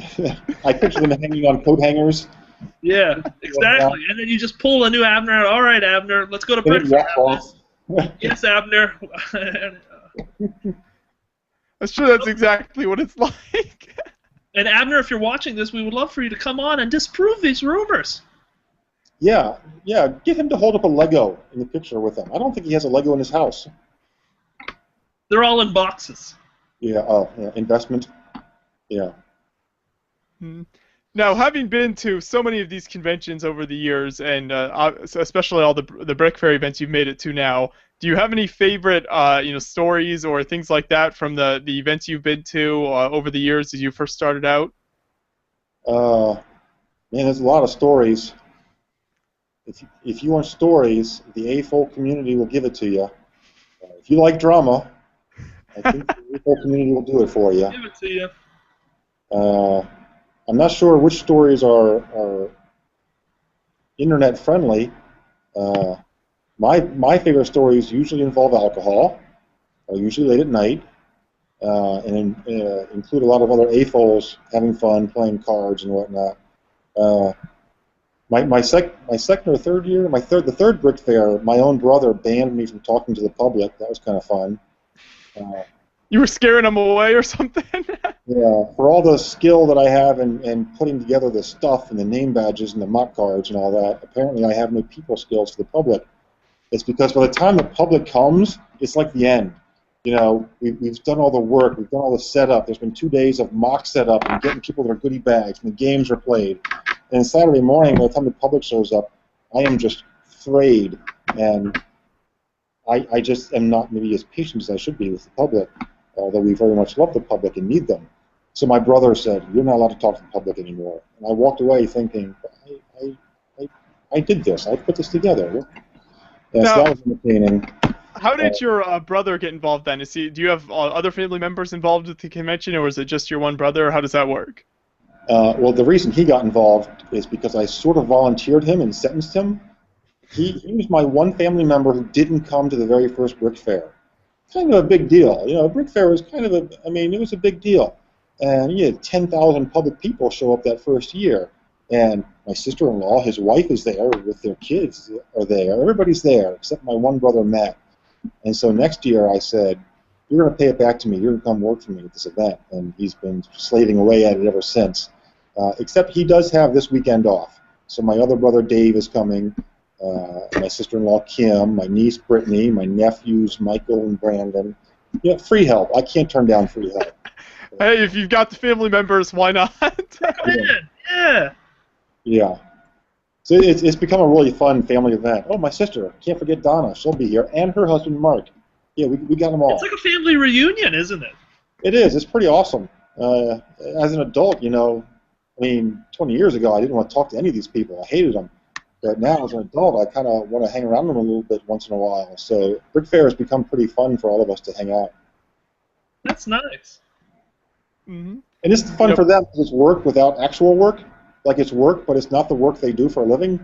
I picture them hanging on coat hangers. Yeah, exactly. And then you just pull a new Abner out. All right, Abner, let's go to Brickfair. Yes, Abner. That's true. That's exactly what it's like. And Abner, if you're watching this, we would love for you to come on and disprove these rumors. Yeah. Get him to hold up a Lego in the picture with him. I don't think he has a Lego in his house. They're all in boxes. Yeah. Investment. Yeah. Now, having been to so many of these conventions over the years, and especially all the Brickfair events you've made it to now, do you have any favorite stories or things like that from the events you've been to over the years as you first started out? Man, there's a lot of stories. If you want stories, the AFOL community will give it to you. If you like drama, I think the AFOL community will do it for you. Give it to you. I'm not sure which stories are internet friendly. My favorite stories usually involve alcohol, usually late at night, and include a lot of other AFOLs having fun, playing cards and whatnot. My second or third year, the third Brick Fair, my own brother banned me from talking to the public. That was kind of fun. You were scaring them away or something? Yeah, for all the skill that I have in putting together the stuff and the name badges and the mock cards and all that, apparently I have no people skills for the public. It's because by the time the public comes, it's like the end. We've done all the work, we've done all the setup. There's been 2 days of mock setup and getting people their goodie bags, and the games are played. And Saturday morning, by the time the public shows up, I am just frayed, and I just am not maybe as patient as I should be with the public, although we very much love the public and need them. So my brother said, "You're not allowed to talk to the public anymore." And I walked away thinking, I did this. I put this together. Yes, that was entertaining. How did your brother get involved then? Do you have other family members involved with the convention, or is it just your one brother, or how does that work? Well, the reason he got involved is because I sort of volunteered him and sentenced him. He was my one family member who didn't come to the very first Brick Fair. Kind of a big deal. Brick Fair was it was a big deal. And you had 10,000 public people show up that first year. And my sister-in-law, his wife is there with their kids are there. Everybody's there except my one brother, Matt. And so next year I said, "You're going to pay it back to me. You're going to come work for me at this event." And he's been slaving away at it ever since. Except he does have this weekend off. So my other brother, Dave, is coming. My sister-in-law, Kim, my niece, Brittany, my nephews, Michael and Brandon, Yeah, free help. I can't turn down free help. Hey, if you've got the family members, why not? Yeah. Yeah. So it's become a really fun family event. Oh, my sister. Can't forget Donna. She'll be here. And her husband, Mark. Yeah, we got them all. It's like a family reunion, isn't it? It is. It's pretty awesome. As an adult, you know, I mean, 20 years ago, I didn't want to talk to any of these people. I hated them. But now, as an adult, I kind of want to hang around them a little bit once in a while. So Brickfair has become pretty fun for all of us to hang out. That's nice. Mm-hmm. And it's fun for them because it's work without actual work. Like it's work, but it's not the work they do for a living.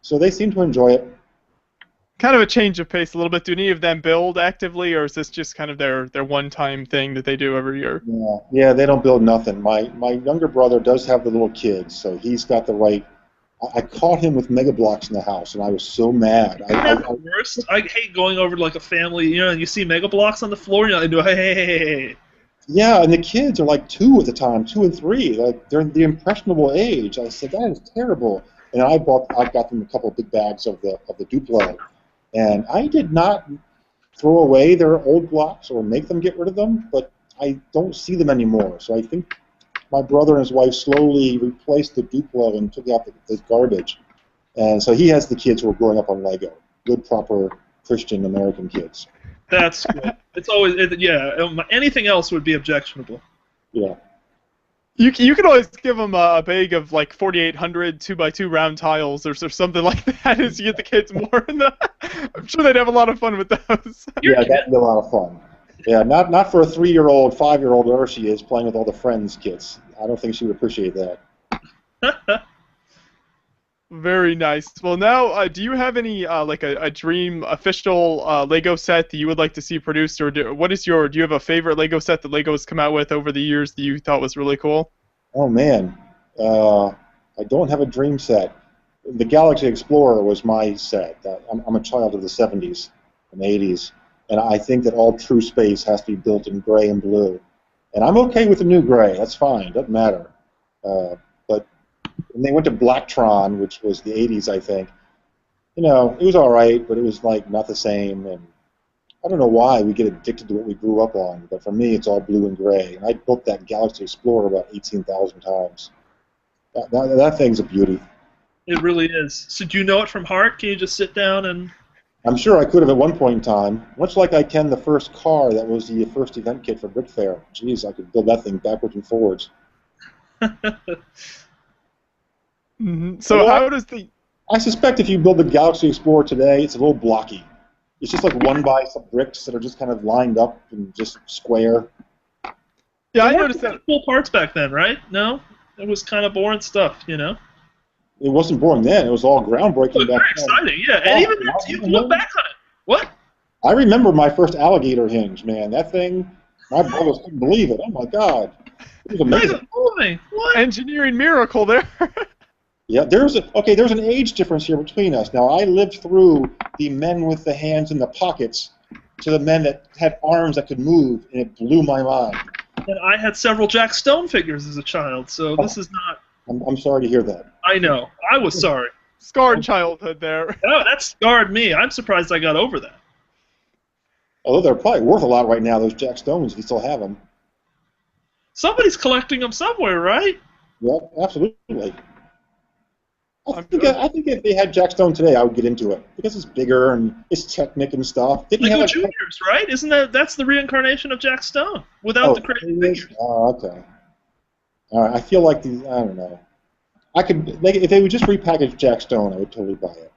So they seem to enjoy it. Kind of a change of pace a little bit. Do any of them build actively, or is this just kind of their one-time thing that they do every year? Yeah, they don't build nothing. My younger brother does have the little kids, so he's got the right. I caught him with Mega Blocks in the house, and I was so mad. That's the worst. I hate going over to like a family, you know, and you see Mega Blocks on the floor, and you're like, hey. Yeah, and the kids are like 2 at the time, 2 and 3. Like they're the impressionable age. I said that is terrible. And I got them a couple of big bags of the Duplo, and I did not throw away their old blocks or make them get rid of them, but I don't see them anymore. So I think my brother and his wife slowly replaced the Duplo and took out the garbage. And so he has the kids who are growing up on Lego, good, proper Christian American kids. That's good. It's always, anything else would be objectionable. Yeah. You can always give them a bag of like 4,800 2x2 round tiles or something like that as you get the kids more in the. I'm sure they'd have a lot of fun with those. Yeah, that'd be a lot of fun. Yeah, not for a 3-year-old, 5-year-old, whatever she is, playing with all the friends' kits. I don't think she would appreciate that. Very nice. Well, now, do you have any like a dream official Lego set that you would like to see produced, or do you have a favorite Lego set that Lego has come out with over the years that you thought was really cool? Oh man, I don't have a dream set. The Galaxy Explorer was my set. I'm a child of the 70s and 80s, and I think that all true space has to be built in gray and blue. And I'm okay with the new gray. That's fine. Doesn't matter. But when they went to Blacktron, which was the 80s, I think, you know, it was all right, but it was like not the same. And I don't know why we get addicted to what we grew up on, but for me, it's all blue and gray. And I built that Galaxy Explorer about 18,000 times. That thing's a beauty. It really is. So do you know it from heart? Can you just sit down and... I'm sure I could have at one point in time, much like I can the first car that was the first event kit for Brickfair. Jeez, I could build that thing backwards and forwards. Mm-hmm. So how does the... I suspect if you build the Galaxy Explorer today, it's a little blocky. It's just like one by some bricks that are just kind of lined up and just square. Yeah, I noticed that. Cool parts back then, right? No? It was kind of boring stuff, you know? It wasn't boring then. It was all groundbreaking back then. Very exciting, yeah. And even you can look back on it. What? I remember my first alligator hinge, man. That thing, my brothers couldn't believe it. Oh, my God. It was amazing. What? Engineering miracle there. Yeah, there's an age difference here between us. Now, I lived through the men with the hands in the pockets to the men that had arms that could move, and it blew my mind. And I had several Jack Stone figures as a child, so this is not... I'm sorry to hear that. I know. I was sorry. Scarred childhood there. Oh, that scarred me. I'm surprised I got over that. Although they're probably worth a lot right now, those Jack Stones, if you still have them. Somebody's collecting them somewhere, right? Yep, absolutely. I think if they had Jack Stone today, I would get into it because it's bigger and it's Technic and stuff. Lego Juniors, right? Isn't that's the reincarnation of Jack Stone without the crazy figures? Oh, okay. All right. I feel like I don't know. If they would just repackage Jack Stone, I would totally buy it.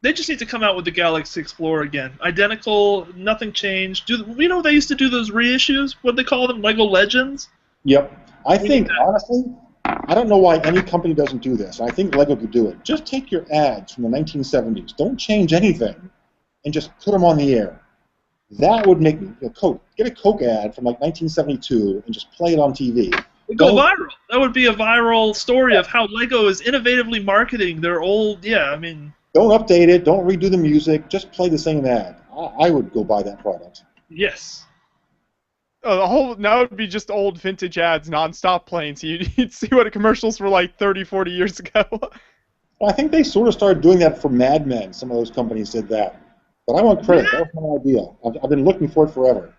They just need to come out with the Galaxy Explorer again. Identical, nothing changed. You know they used to do those reissues? What do they call them? Lego Legends? Yep. I think, honestly, I don't know why any company doesn't do this. I think Lego could do it. Just take your ads from the 1970s. Don't change anything, and just put them on the air. That would make me get a Coke ad from like 1972 and just play it on TV. It'd go viral. That would be a viral story of how Lego is innovatively marketing their old. Yeah, I mean. Don't update it. Don't redo the music. Just play the same ad. I would go buy that product. Yes. Now it would be just old vintage ads non-stop playing, so you'd see what commercials were like 30, 40 years ago. I think they sort of started doing that for Mad Men. Some of those companies did that. But I want credit. That was my idea. I've been looking for it forever.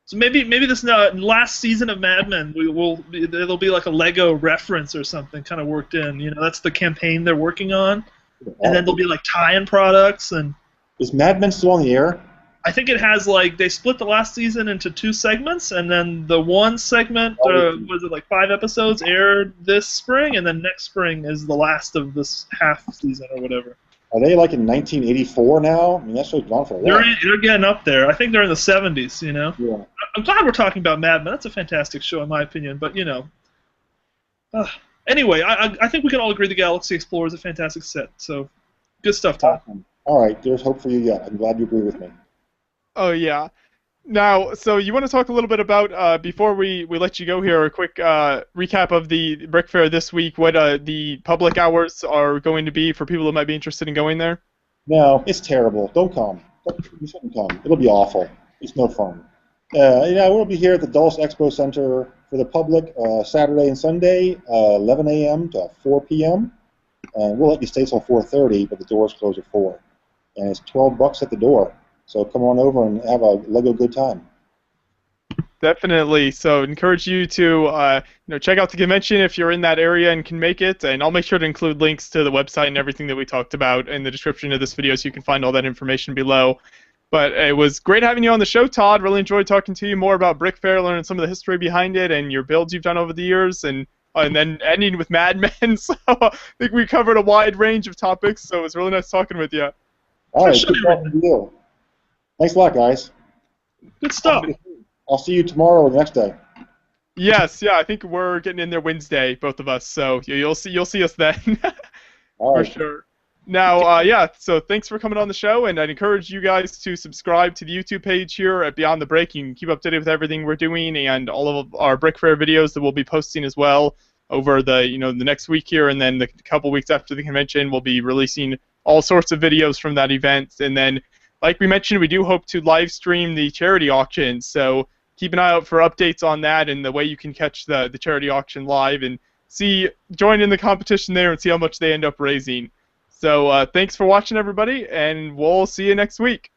So maybe this last season of Mad Men it'll be like a Lego reference or something kind of worked in. You know, that's the campaign they're working on, and then there'll be like tie-in products and. Is Mad Men still on the air? I think it has like they split the last season into 2 segments, and then the one segment was it like 5 episodes aired this spring, and then next spring is the last of this half season or whatever. Are they like in 1984 now? I mean, that's really gone for a while. They're getting up there. I think they're in the 70s. You know. Yeah. I'm glad we're talking about Mad Men. That's a fantastic show in my opinion. But you know. Anyway, I think we can all agree the Galaxy Explorer is a fantastic set. So, good stuff, Todd. Awesome. All right, there's hope for you yet. I'm glad you agree with me. Oh, yeah. Now, so you want to talk a little bit about, before we let you go here, a quick recap of the Brickfair this week, what the public hours are going to be for people that might be interested in going there? No, it's terrible. Don't come. You shouldn't come. It'll be awful. It's no fun. Yeah, we'll be here at the Dulles Expo Center for the public Saturday and Sunday, 11 a.m. to 4 p.m. And we'll let you stay till 4:30, but the doors close at 4. And it's $12 at the door. So come on over and have a Lego good time. Definitely. So encourage you to check out the convention if you're in that area and can make it. And I'll make sure to include links to the website and everything that we talked about in the description of this video, so you can find all that information below. But it was great having you on the show, Todd. Really enjoyed talking to you more about Brickfair, learning some of the history behind it and your builds you've done over the years, and then ending with Mad Men. So I think we covered a wide range of topics. So it was really nice talking with you. All right, good talking to you. Thanks a lot, guys. Good stuff. I'll see you tomorrow or the next day. Yes, yeah, I think we're getting in there Wednesday, both of us. So you'll see us then. All right. For sure. Now, yeah, so thanks for coming on the show, and I'd encourage you guys to subscribe to the YouTube page here at Beyond the Brick. You can keep updated with everything we're doing and all of our Brickfair videos that we'll be posting as well over the the next week here, and then the couple weeks after the convention, we'll be releasing all sorts of videos from that event. And then, like we mentioned, we do hope to live stream the charity auction, so keep an eye out for updates on that and the way you can catch the charity auction live and join in the competition there and see how much they end up raising. So thanks for watching, everybody, and we'll see you next week.